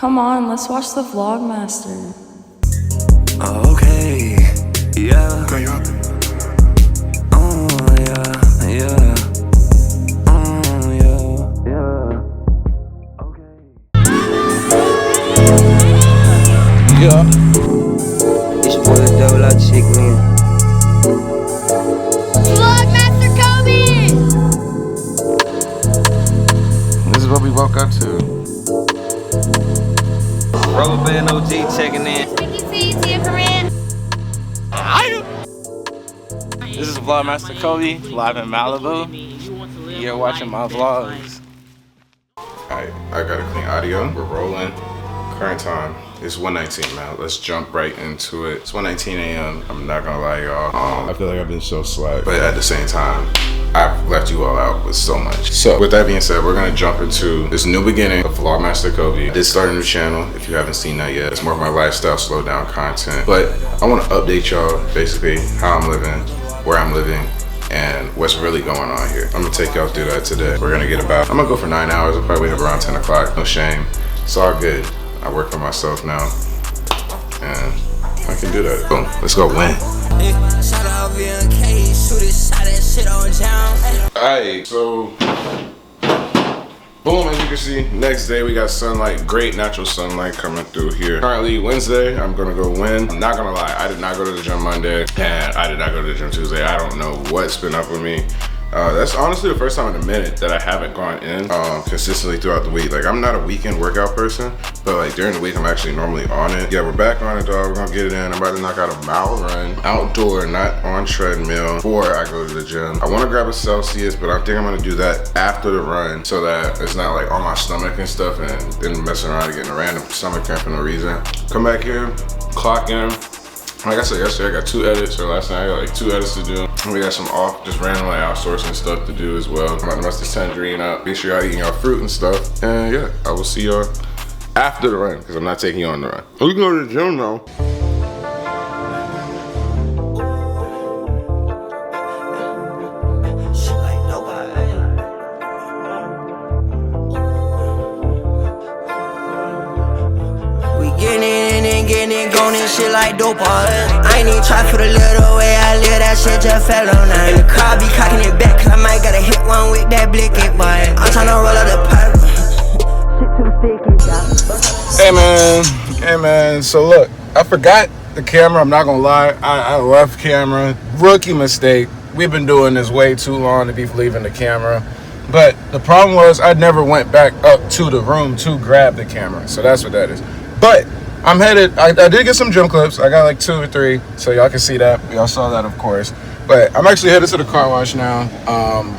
Come on, let's watch the Vlogmaster. Okay, yeah. Oh, yeah, yeah. Oh, yeah, yeah. Okay. Yeah. It's your boy the Devil out chick, man. Vlogmaster Kobe! This is what we woke up to. Rubber Band OG checking in. Sticky C's here, Corinne. This is Vlogmaster Kobe, live in Malibu. You're watching my vlogs. Alright, I got a clean audio. We're rolling. Current time is 1:19, man. Let's jump right into it. It's 1:19 a.m. I'm not gonna lie, y'all. I feel like I've been so slack, but at the same time, I've left you all out with so much. So with that being said, we're gonna jump into this new beginning of Vlogmaster Kobe. I did start a new channel. If you haven't seen that yet, it's more of my lifestyle, slow down content. But I want to update y'all basically how I'm living, where I'm living, and what's really going on here. I'm gonna take y'all through that today. I'm gonna go for 9 hours. I'll probably wake up around 10 o'clock. No shame. It's all good. I work for myself now, and I can do that. Boom. Let's go win. Alright, so boom, as you can see, next day we got sunlight, great natural sunlight coming through here. Currently Wednesday, I'm gonna go win. I'm not gonna lie, I did not go to the gym Monday, and I did not go to the gym Tuesday. I don't know what's been up with me. That's honestly the first time in a minute that I haven't gone in consistently throughout the week. Like, I'm not a weekend workout person, but like during the week, I'm actually normally on it. Yeah, we're back on it, dog. We're gonna get it in. I'm about to knock out a mile run, outdoor, not on treadmill, before I go to the gym. I wanna grab a Celsius, but I think I'm gonna do that after the run so that it's not like on my stomach and stuff and then messing around and getting a random stomach cramp for no reason. Come back here, clock in. Like I said yesterday, I got 2 edits, or last night I got like 2 edits to do. We got some off, just random like outsourcing stuff to do as well. I'm about to mess this tangerine up. Make sure y'all eating y'all fruit and stuff. And yeah, I will see y'all after the run, because I'm not taking you on the run. We can go to the gym though. Getting it, going and shit like dope all that. I ain't even try for the little way I live, that shit just fell on that. And the car be cocking it back, cause I might gotta hit one with that blicky, boy. I'm tryna roll up the pipe. Shit too sticky, Hey man, so look, I forgot the camera, I'm not gonna lie. I left camera, rookie mistake. We've been doing this way too long to be leaving the camera. But the problem was I never went back up to the room to grab the camera. So that's what that is. But I'm headed, I did get some gym clips. I got like 2 or 3, so y'all can see that. Y'all saw that, of course. But I'm actually headed to the car wash now.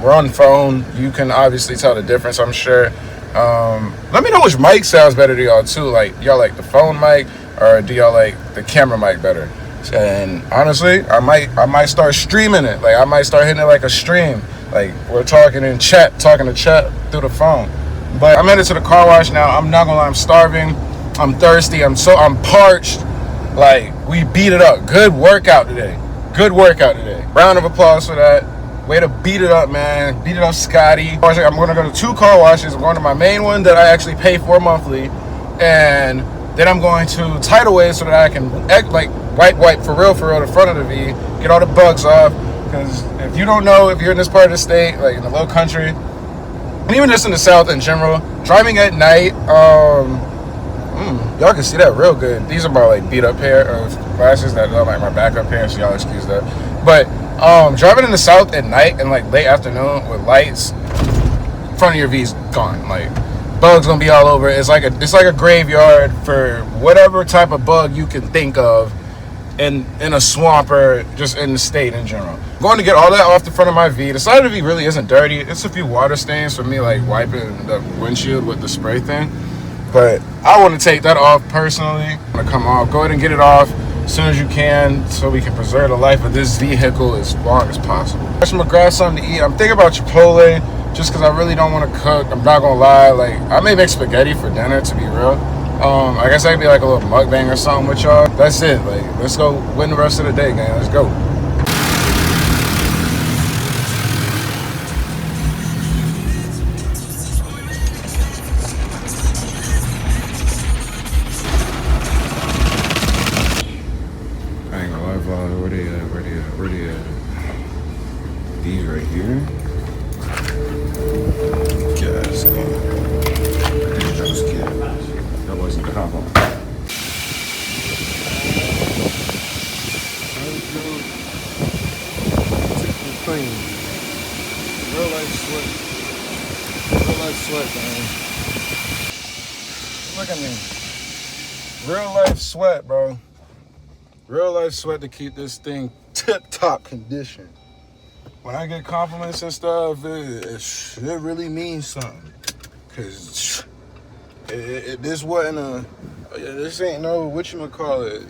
We're on the phone. You can obviously tell the difference, I'm sure. Let me know which mic sounds better to y'all too. Like, y'all like the phone mic, or do y'all like the camera mic better? And honestly, I might start streaming it. Like, I might start hitting it like a stream. Like, we're talking to chat through the phone. But I'm headed to the car wash now. I'm not gonna lie, I'm starving. I'm thirsty. I'm parched. Like, we beat it up. Good workout today. Round of applause for that. Way to beat it up, man. Beat it up, Scotty. I'm going to go to 2 car washes. I'm going to my main one that I actually pay for monthly. And then I'm going to Tidal Wave so that I can like wipe for real the front of the V. Get all the bugs off. Because if you don't know, if you're in this part of the state, like in the low country, and even just in the South in general, driving at night, y'all can see that real good. These are my like beat up pair of glasses that are like my backup pair, so y'all excuse that. But driving in the South at night and like late afternoon with lights, front of your V's gone. Like, bugs gonna be all over. It's like a graveyard for whatever type of bug you can think of in a swamp or just in the state in general. I'm going to get all that off the front of my V. The side of the V really isn't dirty. It's a few water stains from me like wiping the windshield with the spray thing. But I want to take that off personally. I'm going to come off. Go ahead and get it off as soon as you can so we can preserve the life of this vehicle as long as possible. I'm going to grab something to eat. I'm thinking about Chipotle just because I really don't want to cook. I'm not going to lie. Like, I may make spaghetti for dinner, to be real. I guess I could be like a little mukbang or something with y'all. That's it. Like, let's go win the rest of the day, gang. Let's go. That wasn't the combo. Clean. Real life sweat. Real life sweat, man. Look at me. Real life sweat, bro. Real life sweat to keep this thing tip-top condition. When I get compliments and stuff, it really means something. Cause this wasn't this ain't no, whatchamacallit.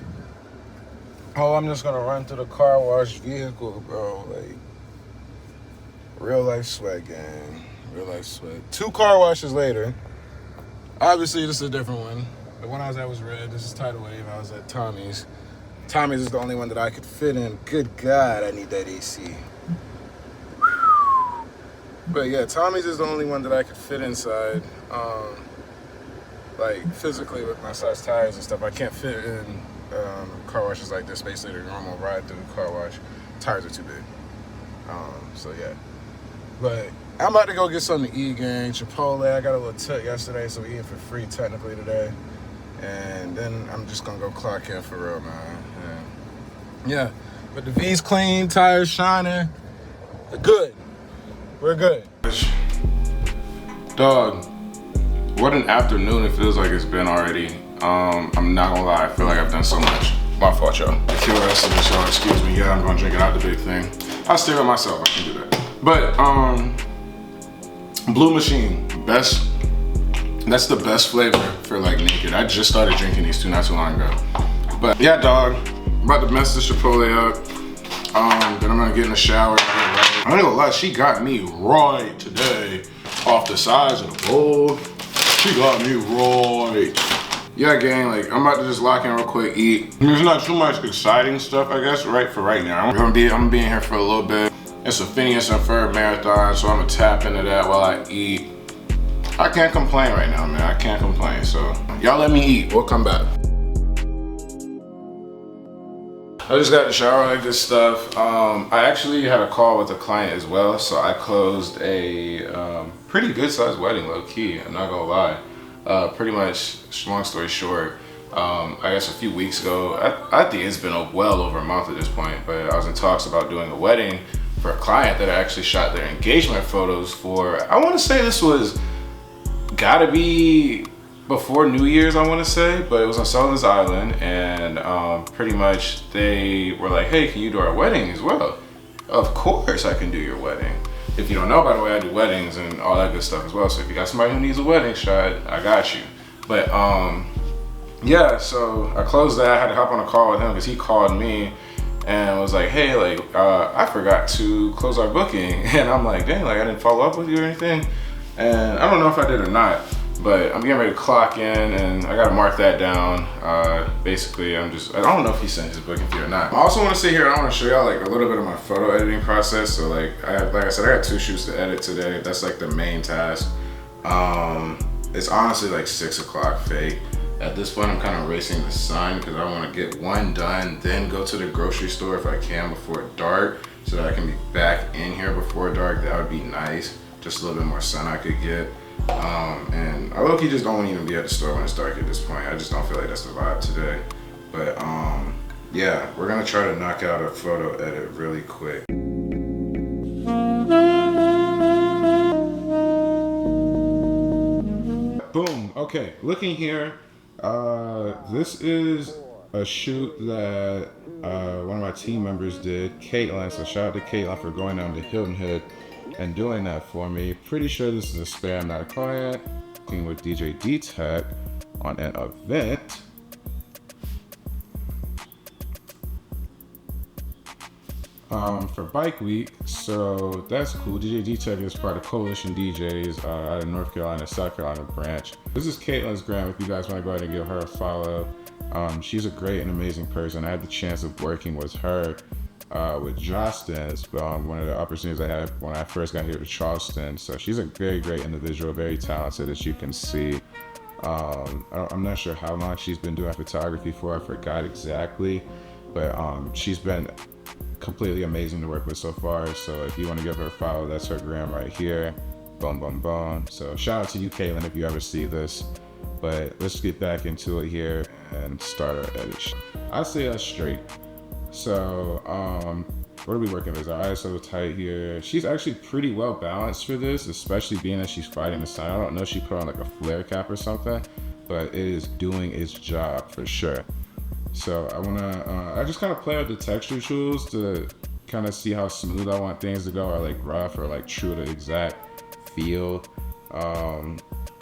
Oh, I'm just gonna run through the car wash vehicle, bro. Like, real life sweat, gang. Real life sweat. 2 car washes later. Obviously, this is a different one. The one I was at was red. This is Tidal Wave. I was at Tommy's. Tommy's is the only one that I could fit in. Good God, I need that AC. But yeah, Tommy's is the only one that I could fit inside. Like, physically with my size tires and stuff, I can't fit in car washes like this. Basically, the normal ride through the car wash. Tires are too big. So yeah. But I'm about to go get something to eat, gang. Chipotle. I got a little tip yesterday, so we're eating for free technically today. And then I'm just gonna go clock in for real, man. Yeah. But the V's clean, tires shining. They're good. We're good. Dog, what an afternoon it feels like it's been already. I'm not gonna lie, I feel like I've done so much. My fault, y'all. Chalreston, y'all, excuse me. Yeah, I'm gonna drink it out the big thing. I'll stay with myself, I can do that. But, Blue Machine, best. That's the best flavor for like naked. I just started drinking these not too long ago. But yeah, dog, I'm about to mess this Chipotle up. Then I'm gonna get in the shower. I ain't gonna lie, she got me right today. Off the size of the bowl, she got me right. Yeah, gang, like I'm about to just lock in real quick, eat. There's not too much exciting stuff, I guess, right for right now. I'm gonna be in here for a little bit. It's a Phineas and Ferb marathon, so I'm gonna tap into that while I eat. I can't complain right now, man. I can't complain. So y'all let me eat. We'll come back. I just got to shower like this stuff. I actually had a call with a client as well, so I closed a pretty good sized wedding, low key. I'm not gonna lie. Pretty much, long story short, I guess a few weeks ago, I think it's been well over a month at this point, but I was in talks about doing a wedding for a client that I actually shot their engagement photos for. I want to say this was gotta be before New Year's, I want to say, but it was on Sullivan's Island, and pretty much they were like, hey, can you do our wedding as well? Of course I can do your wedding. If you don't know, by the way, I do weddings and all that good stuff as well, so if you got somebody who needs a wedding shot, I got you. But yeah, so I closed that. I had to hop on a call with him because he called me and was like, hey, like, I forgot to close our booking. And I'm like, dang, like I didn't follow up with you or anything. And I don't know if I did or not, but I'm getting ready to clock in and I gotta mark that down. Basically, I don't know if he sent his booking fee or not. I also wanna sit here and I wanna show y'all like a little bit of my photo editing process. So like I said, I got 2 shoots to edit today. That's like the main task. It's honestly like 6 o'clock fake. At this point, I'm kind of racing the sun because I want to get one done, then go to the grocery store if I can before dark so that I can be back in here before dark. That would be nice. Just a little bit more sun I could get. And I low-key just don't even be at the store when it's dark at this point. I just don't feel like that's the vibe today. But yeah, we're gonna try to knock out a photo edit really quick. Boom, okay, looking here, this is a shoot that one of my team members did, Caitlin, so shout out to Caitlin for going down to Hilton Head and doing that for me. Pretty sure this is a spam, not a client. Working with DJ D-Tech on an event. For Bike Week, so that's cool. DJ D-Tech is part of Coalition DJs out of North Carolina, South Carolina branch. This is Caitlin's gram if you guys want to go ahead and give her a follow. She's a great and amazing person. I had the chance of working with her with Justin, one of the opportunities I had when I first got here to Charleston. So she's a very great individual, very talented, as you can see. I'm not sure how long she's been doing photography for. I forgot exactly, but she's been completely amazing to work with so far. So if you want to give her a follow, that's her gram right here. Boom, boom, boom. So shout out to you, Caitlin, if you ever see this. But let's get back into it here and start our edit. I'd say that's straight. So, what are we working with? Our ISO tight here. She's actually pretty well balanced for this, especially being that she's fighting the sun. I don't know if she put on like a flare cap or something, but it is doing its job for sure. So I just kind of play with the texture tools to kind of see how smooth I want things to go, or like rough, or like true to exact feel.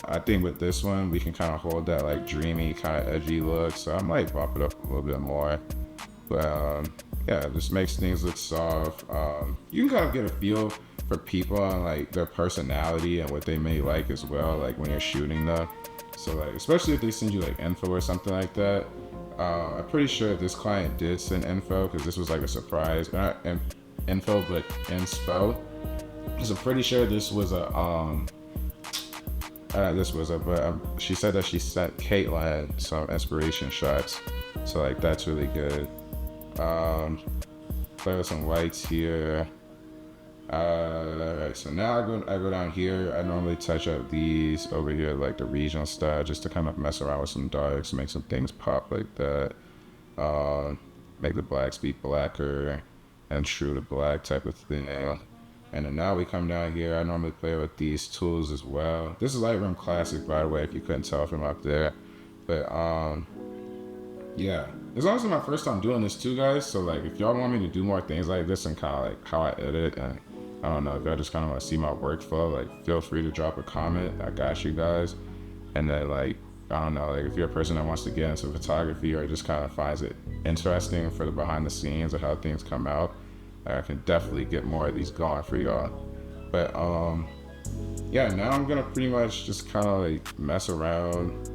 I think with this one, we can kind of hold that like dreamy, kind of edgy look. So I might bump it up a little bit more. But yeah, it just makes things look soft. You can kind of get a feel for people and like their personality and what they may like as well, like when you're shooting them. So like, especially if they send you like info or something like that. I'm pretty sure this client did send info because this was like a surprise. Not info, but inspo. So I'm pretty sure this was she said that she sent Caitlin some inspiration shots. So like, that's really good. Play with some whites here. Alright, so now I go down here. I normally touch up these over here, like the regional style, just to kind of mess around with some darks, make some things pop like that. Make the blacks be blacker and true to black type of thing. And then now we come down here. I normally play with these tools as well. This is Lightroom Classic, by the way, if you couldn't tell from up there. But yeah, it's honestly my first time doing this too, guys. So like, if y'all want me to do more things like this and kind of like how I edit, and I don't know, if y'all just kind of want to see my workflow, like feel free to drop a comment. I got you guys. And then like, I don't know, like if you're a person that wants to get into photography or just kind of finds it interesting for the behind the scenes of how things come out, I can definitely get more of these going for y'all. But yeah, now I'm gonna pretty much just kind of like mess around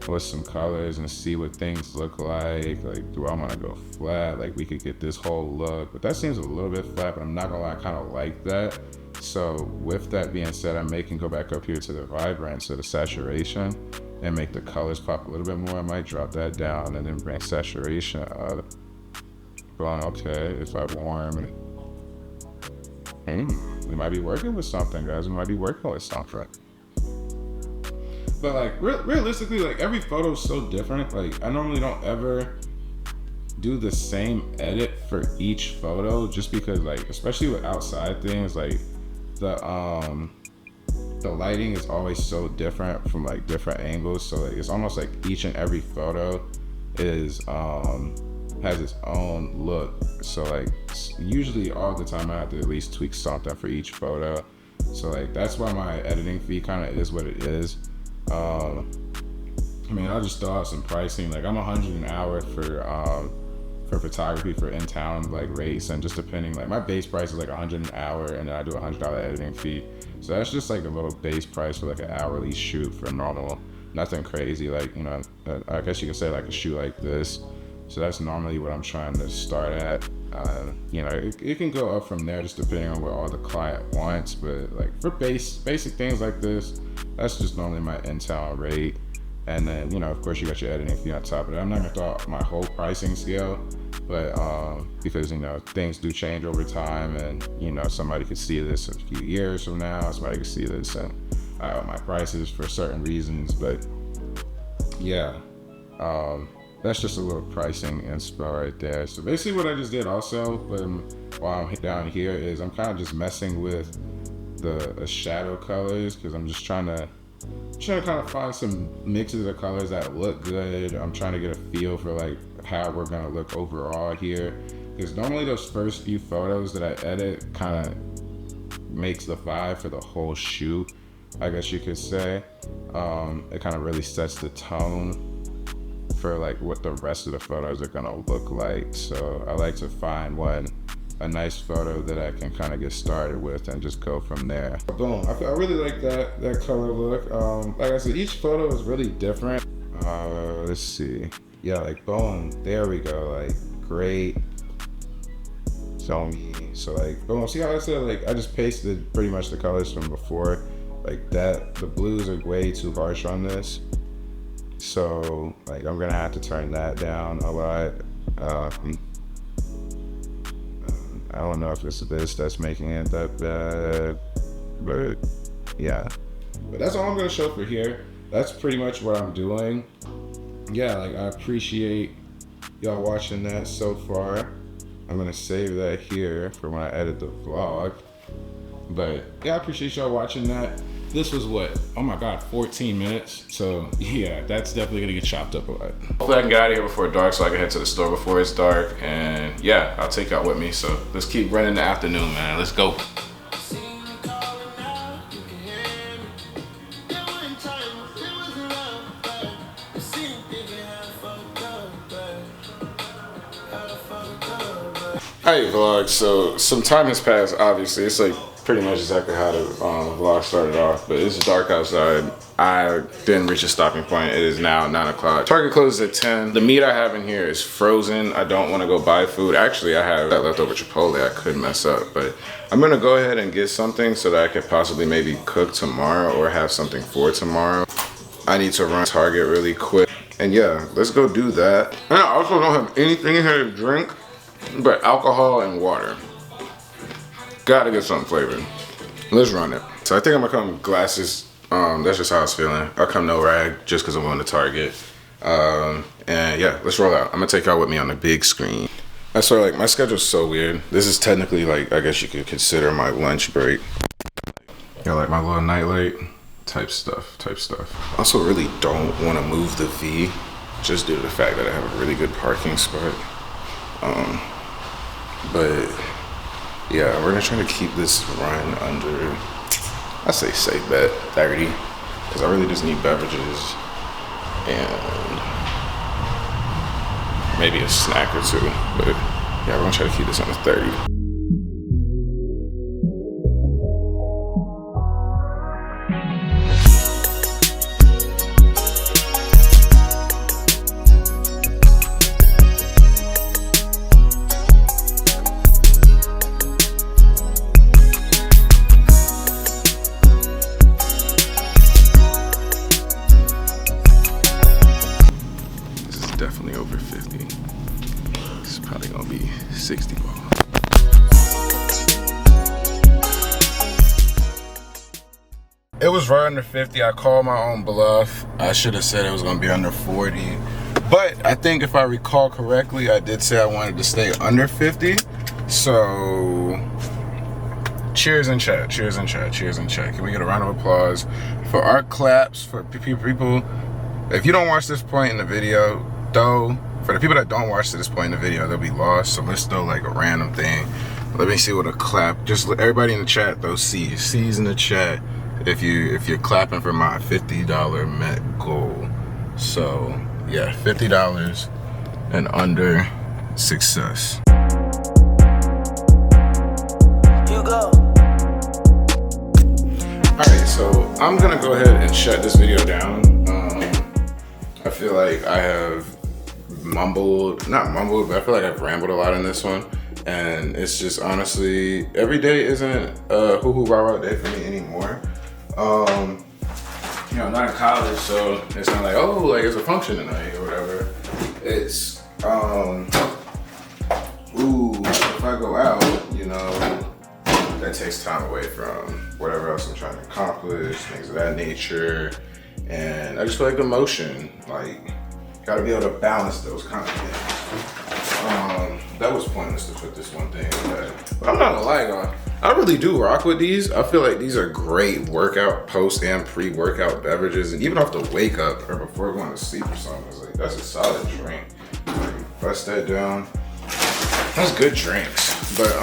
with some colors and see what things look like. Like, do I want to go flat? Like, we could get this whole look, but that seems a little bit flat, but I'm not gonna lie, I kind of like that. So with that being said, I may can go back up here to the vibrance or the saturation and make the colors pop a little bit more. I might drop that down and then bring saturation up. But okay, if I warm it, we might be working with something, guys. We might be working with something. But like realistically, like every photo is so different. Like I normally don't ever do the same edit for each photo, just because like, especially with outside things, like the lighting is always so different from like different angles. So like, it's almost like each and every photo is has its own look. So like usually all the time I have to at least tweak something for each photo. So like that's why my editing fee kind of is what it is. I mean, I'll just throw out some pricing. Like I'm $100 an hour for photography for in town like rates, and just depending, like my base price is like $100 an hour, and then I do a $100 editing fee. So that's just like a little base price for like an hourly shoot for normal, nothing crazy. Like, you know, I guess you could say like a shoot like this. So that's normally what I'm trying to start at. You know, it can go up from there just depending on what all the client wants. But like for basic things like this, that's just normally my in-town rate. And then, you know, of course you got your editing fee on top of it. I'm not gonna throw out my whole pricing scale, but because, you know, things do change over time, and, you know, somebody could see this a few years from now, somebody could see this and my prices for certain reasons. But yeah, that's just a little pricing inspo right there. So basically what I just did also, while I'm down here, is I'm kind of just messing with the shadow colors, because I'm just trying to kind of find some mixes of colors that look good. I'm trying to get a feel for like how we're gonna look overall here, because normally those first few photos that I edit kind of makes the vibe for the whole shoot, I guess you could say. It kind of really sets the tone for like what the rest of the photos are gonna look like. So I like to find a nice photo that I can kind of get started with and just go from there. Boom, I really like that color look. Like I said, each photo is really different. Let's see. Yeah, like boom, there we go, like great. So like boom, see how I said, like I just pasted pretty much the colors from before, like that. The blues are way too harsh on this. So like I'm gonna have to turn that down a lot. I don't know if it's this that's making it that bad, but yeah. But that's all I'm gonna show for here. that's pretty much what I'm doing. Yeah, like I appreciate y'all watching that so far. I'm gonna save that here for when I edit the vlog. But yeah, I appreciate y'all watching that. This was what, oh my God, 14 minutes. So yeah, that's definitely gonna get chopped up a lot. Hopefully I can get out of here before dark so I can head to the store before it's dark. And yeah, I'll take y'all with me. So let's keep running the afternoon, man. Let's go. Hey vlog, so some time has passed, obviously. It's like pretty much exactly how the vlog started off, but it's dark outside. I didn't reach a stopping point. It is now 9 o'clock. Target closes at 10. The meat I have in here is frozen. I don't want to go buy food. Actually, I have that leftover Chipotle I could mess up, but I'm gonna go ahead and get something so that I could possibly maybe cook tomorrow or have something for tomorrow. I need to run Target really quick. And yeah, let's go do that. And I also don't have anything in here to drink but alcohol and water. Gotta get something flavored. Let's run it. So I think I'm gonna come glasses. That's just how I was feeling. I'll come no rag just because I'm going to Target. And yeah, let's roll out. I'm gonna take y'all with me on the big screen. I swear, like, my schedule's so weird. This is technically, like, I guess you could consider my lunch break. Yeah, like my little nightlight type stuff. I also really don't want to move the V just due to the fact that I have a really good parking spot. But yeah, we're gonna try to keep this run under, I say safe bet 30, because I really just need beverages and maybe a snack or two. But yeah, we're gonna try to keep this under 30. Definitely over 50. It's probably gonna be 60 ball. It was right under 50. I called my own bluff. I should have said it was gonna be under 40. But I think if I recall correctly, I did say I wanted to stay under 50. So cheers in chat, cheers in chat, cheers in chat. Can we get a round of applause for our claps for people? If you don't watch this point in the video, though, for the people that don't watch to this point in the video, they'll be lost. So let's throw like a random thing. Let me see what a clap. Just let everybody in the chat throw C's in the chat if you're clapping for my $50 Met goal. So yeah, $50 and under success. You go. All right, so I'm gonna go ahead and shut this video down. I feel like I have not mumbled, but I feel like I've rambled a lot in this one. And it's just honestly, every day isn't a hoo-hoo rah-rah day for me anymore. You know, I'm not in college, so it's not like, oh, like it's a function tonight or whatever. It's, ooh, if I go out, you know, that takes time away from whatever else I'm trying to accomplish, things of that nature. And I just feel like the motion, like, gotta be able to balance those kind of things. That was pointless to put this one thing in there. But I'm not gonna lie, y'all. I really do rock with these. I feel like these are great workout, post and pre-workout beverages. And even off the wake up or before going to sleep or something, it's like, that's a solid drink. Like, bust that down. That's good drinks. But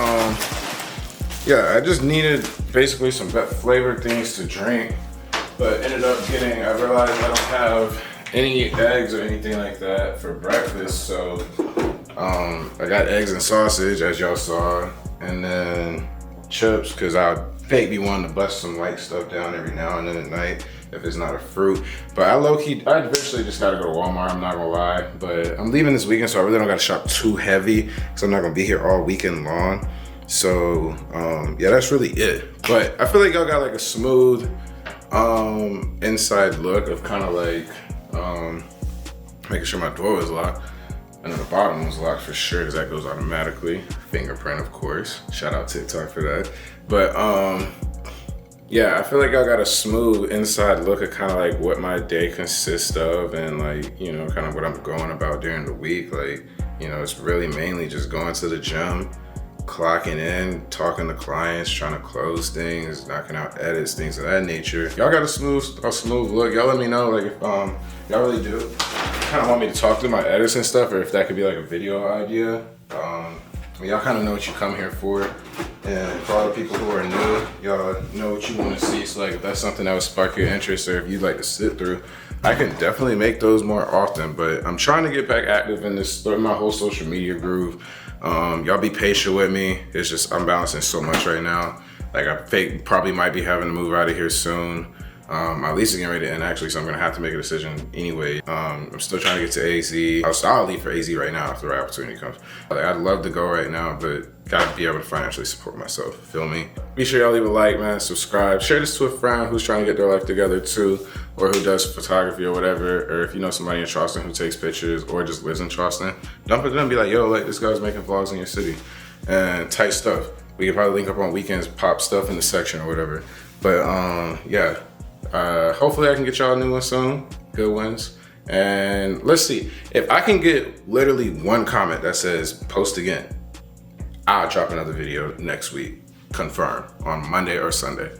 yeah, I just needed basically some flavored things to drink. But ended up getting, I realized I don't have any eggs or anything like that for breakfast. So I got eggs and sausage, as y'all saw, and then chips, because I maybe wanting to bust some light stuff down every now and then at night if it's not a fruit. But I eventually just gotta go to Walmart, I'm not gonna lie. But I'm leaving this weekend, so I really don't gotta shop too heavy, because I'm not gonna be here all weekend long. So yeah, that's really it. But I feel like y'all got like a smooth inside look of kind of like making sure my door was locked, and then the bottom was locked for sure, because that goes automatically. Fingerprint, of course. Shout out TikTok for that. But yeah, I feel like I got a smooth inside look at kind of like what my day consists of and like, you know, kind of what I'm going about during the week. Like, you know, it's really mainly just going to the gym, clocking in, talking to clients, trying to close things, knocking out edits, things of that nature. Y'all got a smooth look. Y'all let me know, like, if y'all really do kind of want me to talk through my edits and stuff, or if that could be like a video idea. Y'all kind of know what you come here for. And for all the people who are new, y'all know what you want to see. So like, if that's something that would spark your interest, or if you'd like to sit through, I can definitely make those more often. But I'm trying to get back active in my whole social media groove. Y'all be patient with me. It's just, I'm balancing so much right now. Like, I probably might be having to move out of here soon. My lease is getting ready to end actually, so I'm gonna have to make a decision anyway. I'm still trying to get to AZ. I'll leave for AZ right now if the right opportunity comes. Like, I'd love to go right now, but gotta be able to financially support myself, feel me? Be sure y'all leave a like, man, subscribe. Share this to a friend who's trying to get their life together too, or who does photography or whatever, or if you know somebody in Charleston who takes pictures or just lives in Charleston, dump it to them, be like, yo, like, this guy's making vlogs in your city, and tight stuff. We could probably link up on weekends, pop stuff in the section or whatever. But yeah. Hopefully I can get y'all new ones soon, good ones. And let's see, if I can get literally one comment that says post again, I'll drop another video next week, confirm, on Monday or Sunday.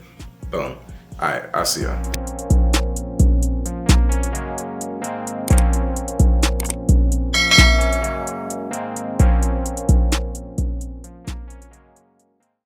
Boom. All right, I'll see y'all.